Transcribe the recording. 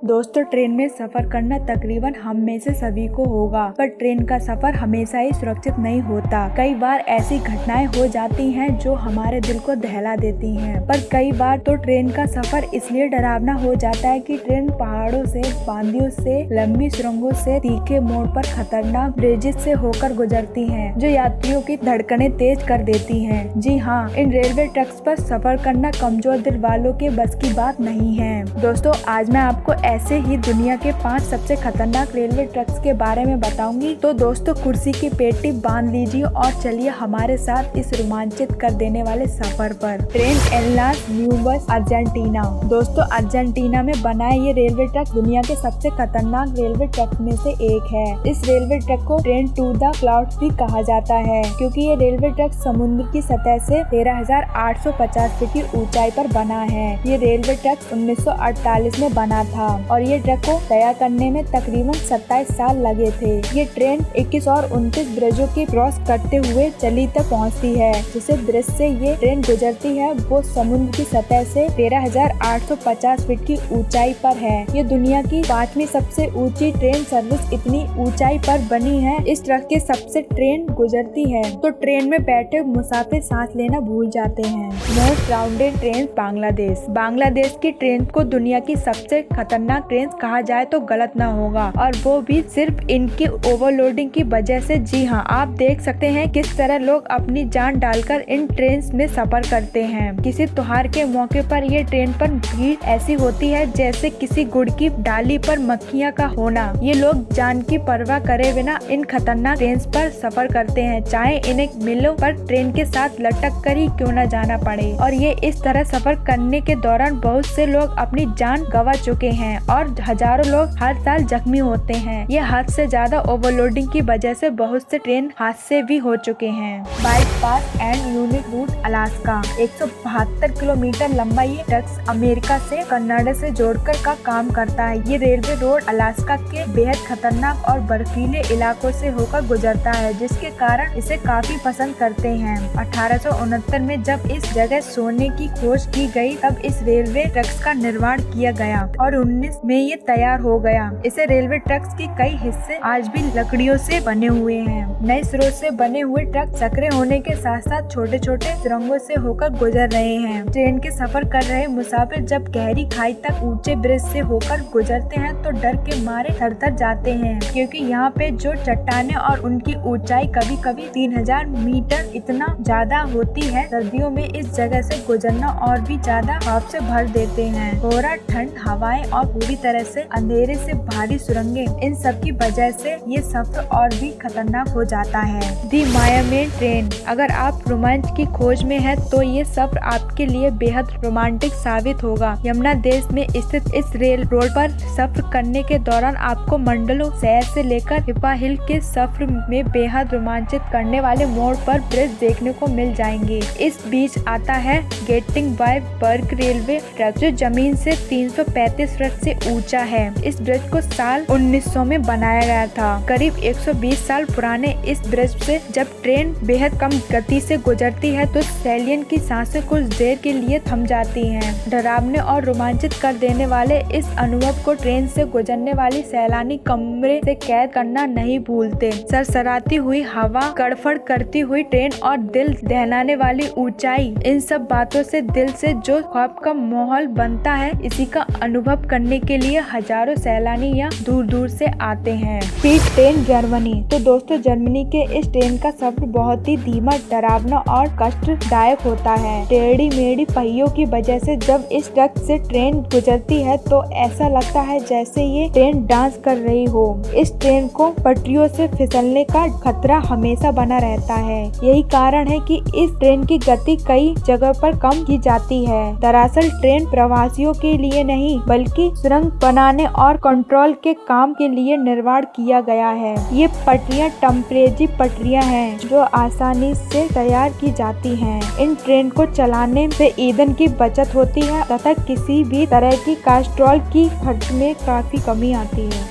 दोस्तों, ट्रेन में सफर करना तकरीबन हम में से सभी को होगा, पर ट्रेन का सफर हमेशा ही सुरक्षित नहीं होता। कई बार ऐसी घटनाएं हो जाती हैं जो हमारे दिल को दहला देती हैं, पर कई बार तो ट्रेन का सफर इसलिए डरावना हो जाता है कि ट्रेन पहाड़ों से, बांदियों से, लंबी सुरंगों से, तीखे मोड़ पर खतरनाक ब्रिजेस से होकर गुजरती हैं, जो यात्रियों की धड़कनें तेज कर देती हैं। जी हाँ, इन रेलवे ट्रैक्स पर सफर करना कमजोर दिल वालों के बस की बात नहीं है। दोस्तों, आज मैं आपको ऐसे ही दुनिया के 5 सबसे खतरनाक रेलवे ट्रैक्स के बारे में बताऊंगी। तो दोस्तों, कुर्सी की पेटी बांध लीजिए और चलिए हमारे साथ इस रोमांचित कर देने वाले सफर पर। Train alas न्यूबस Argentina. दोस्तों, अर्जेंटीना में बना ये रेलवे ट्रैक दुनिया के सबसे खतरनाक रेलवे ट्रैक में से एक है। इस रेलवे ट्रैक को ट्रेन टू द क्लाउड्स भी कहा जाता है, क्योंकि ये रेलवे ट्रैक समुद्र की सतह से 13,850 फीट की ऊंचाई पर बना है। ये रेलवे ट्रैक 1948 में बना था और ये ट्रैक को तैयार करने में तकरीबन 27 साल लगे थे। ये ट्रेन 21 और 29 ब्रिजों की क्रॉस करते हुए चली तक पहुंचती है। जिसे ब्रिज से ये ट्रेन गुजरती है वो समुद्र की सतह से 13,850 फीट की ऊंचाई पर है। ये दुनिया की 5वीं सबसे ऊंची ट्रेन सर्विस इतनी ऊंचाई पर बनी है। इस ट्रैक के सबसे ट्रेन गुजरती है तो ट्रेन में बैठे मुसाफिर सांस लेना भूल जाते हैं। Most crowded train Bangladesh. Bangladesh की ट्रेन को दुनिया की सबसे खतरनाक ट्रेन कहा जाए तो गलत ना होगा, और वो भी सिर्फ इनकी ओवरलोडिंग की वजह से। जी हाँ, आप देख सकते हैं किस तरह लोग अपनी जान डालकर इन ट्रेन में सफर करते हैं। किसी त्योहार के मौके पर ये ट्रेन पर भीड़ ऐसी होती है जैसे किसी गुड़ की डाली पर मक्खियाँ का होना। ये लोग जान की परवाह करे बिना इन खतरनाक ट्रेन पर सफर करते हैं, चाहे इन्हें मिलों पर ट्रेन के साथ लटक कर ही क्यों न जाना पड़े। और ये इस तरह सफर करने के दौरान बहुत से लोग अपनी जान गंवा चुके हैं और हजारों लोग हर साल जख्मी होते हैं। ये हद से ज्यादा ओवरलोडिंग की वजह से बहुत से ट्रेन हादसे भी हो चुके हैं। Bypass and unique route Alaska. 172 kilometre लंबा ये ट्रैक अमेरिका से कनाडा से जोड़कर का काम करता है। ये रेलवे रोड अलास्का के बेहद खतरनाक और बर्फीले इलाकों से होकर गुजरता है, जिसके कारण इसे काफी पसंद करते हैं। 1869 में जब इस जगह सोने की खोज की गई तब इस रेलवे ट्रैक्स का निर्माण किया गया और 19 में ये तैयार हो गया। इसे रेलवे ट्रैक्स के कई हिस्से आज भी लकड़ियों से बने हुए हैं। नए स्रोत से बने हुए ट्रक सकरे होने के साथ साथ छोटे छोटे सुरंगों से होकर गुजर रहे हैं। ट्रेन के सफर कर रहे मुसाफिर जब गहरी खाई तक ऊंचे ब्रिज से होकर गुजरते हैं तो डर के मारे थर-थर जाते हैं, क्योंकि यहाँ पे जो चट्टानें और उनकी ऊंचाई कभी कभी 3000 मीटर इतना ज्यादा होती है। सर्दियों में इस जगह से गुजरना और भी ज्यादा खौफ से भर देते हैं। कोहरा, ठंड, हवाएं और पूरी तरह से अंधेरे से भारी सुरंगें, इन सब की वजह से ये सफर और भी खतरनाक हो जाता है। दी मायामी ट्रेन। अगर आप रोमांच की खोज में हैं तो ये सफर आपके लिए बेहद रोमांटिक साबित होगा। यमुना देश में स्थित इस रेल रोड पर सफर करने के दौरान आपको मंडलों शहर से लेकर हिपा हिल के सफर में बेहद रोमांचित करने वाले मोड़ पर ब्रिज देखने को मिल जाएंगे। इस बीच आता है गेटिंगबर्ग रेलवे ट्रैक, जो जमीन से 335 फीट से ऊंचा है। इस ब्रिज को साल 1900 में बनाया गया था। करीब 120 साल पुराने इस ब्रिज से जब ट्रेन बेहद कम गति से गुजरती है तो सैलियन की सांसें कुछ देर के लिए थम जाती हैं। डरावने और रोमांचित कर देने वाले इस अनुभव को ट्रेन से गुजरने वाली सैलानी कमरे से कैद करना नहीं भूलते। सरसराती हुई हवा, गड़फड़ करती हुई ट्रेन और दिल दहलाने वाली ऊंचाई, इन सब बातों से दिल से जो खौफ का माहौल बनता है, इसी का अनुभव करने के लिए हजारों सैलानी यहाँ दूर दूर से आते हैं। Speed train Germany. तो दोस्तों, जर्मनी के इस ट्रेन का सफर बहुत ही धीमा, डरावना और कष्टदायक होता है। टेढ़ी मेढ़ी पहियों की वजह से जब इस ट्रैक से ट्रेन गुजरती है तो ऐसा लगता है जैसे ये ट्रेन डांस कर रही हो। इस ट्रेन को पटरियों से फिसलने का खतरा हमेशा बना रहता है। यही कारण है कि इस ट्रेन की गति कई जगह पर कम की जाती है। दरअसल ट्रेन प्रवासियों के लिए नहीं बल्कि सुरंग बनाने और कंट्रोल के काम के लिए निर्माण किया गया है। ये पटरियां टेम्परेरी पटरियां हैं जो आसानी से तैयार की जाती हैं। इन ट्रेन को चलाने से ईंधन की बचत होती है तथा किसी भी तरह की कोलेस्ट्रॉल की खर्च में काफी कमी आती है।